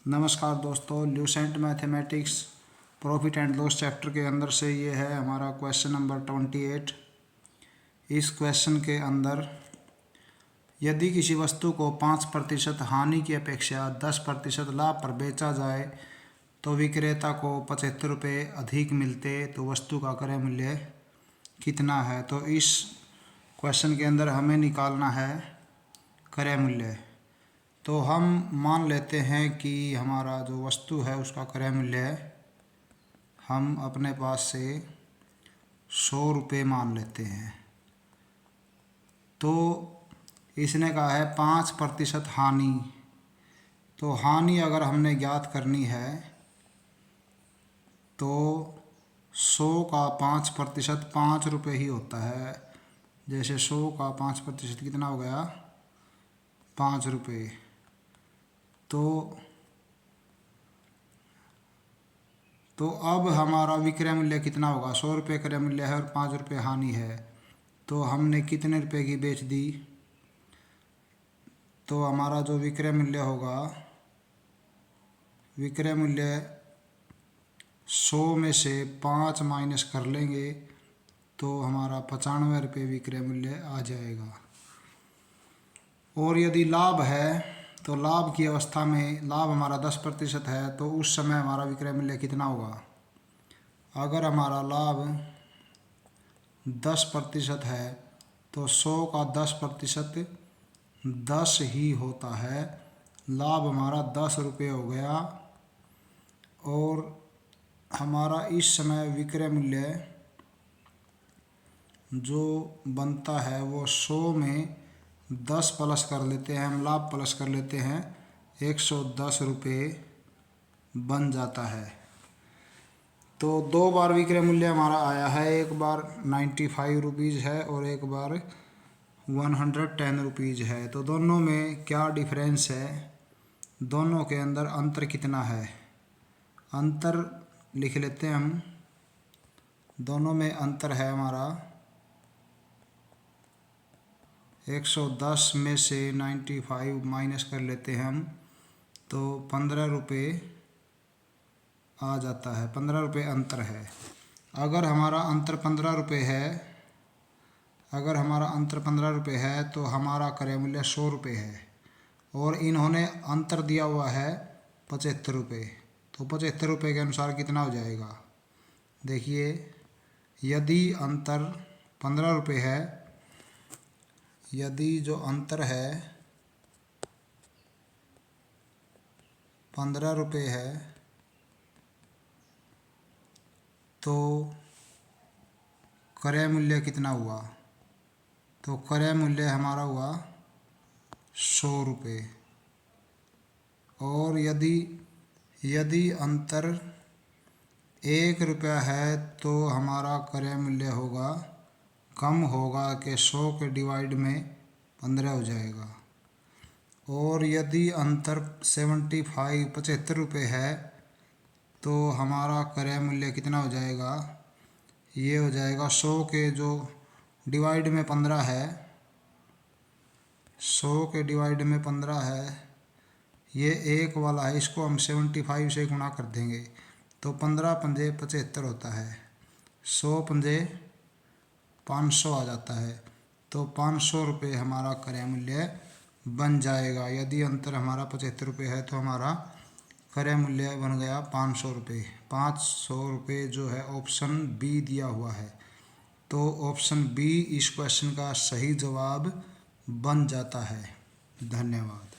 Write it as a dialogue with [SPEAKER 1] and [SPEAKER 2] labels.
[SPEAKER 1] नमस्कार दोस्तों, Lucent mathematics profit and loss chapter के अंदर से ये है हमारा क्वेश्चन नंबर 28। इस क्वेश्चन के अंदर यदि किसी वस्तु को 5% हानि की अपेक्षा 10% लाभ पर बेचा जाए तो विक्रेता को 75 रुपये अधिक मिलते तो वस्तु का क्रय मूल्य कितना है। तो इस क्वेश्चन के अंदर हमें निकालना है क्रय मूल्य। तो हम मान लेते हैं कि हमारा जो वस्तु है उसका क्रय मूल्य हम अपने पास से 100 रुपये मान लेते हैं। तो इसने कहा है 5% हानि। तो हानि अगर हमने ज्ञात करनी है तो 100 का 5% 5 रुपये ही होता है। जैसे 100 का 5% कितना हो गया, 5 रुपये। तो अब हमारा विक्रय मूल्य कितना होगा। 100 रुपये क्रय मूल्य है और 5 रुपये हानि है। तो हमने कितने रुपए की बेच दी। तो हमारा जो विक्रय मूल्य होगा, विक्रय मूल्य 100 में से 5 माइनस कर लेंगे तो हमारा 95 रुपये विक्रय मूल्य आ जाएगा। और यदि लाभ है तो लाभ की अवस्था में लाभ हमारा 10% है तो उस समय हमारा विक्रय मूल्य कितना होगा। अगर हमारा लाभ 10% है तो 100 का 10% 10 ही होता है। लाभ हमारा 10 रुपये हो गया और हमारा इस समय विक्रय मूल्य जो बनता है वो 100 में 10 प्लस कर लेते हैं, हम लाभ प्लस कर लेते हैं, 110 रुपये बन जाता है। तो 2 बार विक्रय मूल्य हमारा आया है, एक बार 95 रुपीज़ है और एक बार 110 रुपीज़ है। तो दोनों में क्या डिफरेंस है, दोनों के अंदर अंतर कितना है। अंतर लिख लेते हैं हम। दोनों में अंतर है हमारा 110 में से 95 माइनस कर लेते हैं हम तो 15 रुपये आ जाता है। 15 रुपये अंतर है। अगर हमारा अंतर 15 रुपये है, अगर हमारा अंतर 15 रुपये है तो हमारा क्रय मूल्य 100 रुपये है और इन्होंने अंतर दिया हुआ है 75 रुपये। तो 75 रुपये के अनुसार कितना हो जाएगा। देखिए, यदि अंतर 15 रुपये है, यदि जो अंतर है 15 रुपये है तो क्रय मूल्य कितना हुआ। तो क्रय मूल्य हमारा हुआ 100 रुपये। और यदि अंतर 1 रुपया है तो हमारा क्रय मूल्य होगा, कम होगा कि 100 के डिवाइड में 15 हो जाएगा। और यदि अंतर 75 रुपये है तो हमारा क्रय मूल्य कितना हो जाएगा, ये हो जाएगा 100 के जो डिवाइड में 15 है, 100 के डिवाइड में 15 है, ये एक वाला है, इसको हम 75 से गुणा कर देंगे तो 15 पंजे 75 होता है, 100 पंजे 500 आ जाता है। तो 500 रुपये हमारा क्रय मूल्य बन जाएगा। यदि अंतर हमारा 75 रुपये है तो हमारा क्रय मूल्य बन गया 500 रुपये। 500 रुपये जो है ऑप्शन बी दिया हुआ है। तो ऑप्शन बी इस क्वेश्चन का सही जवाब बन जाता है। धन्यवाद।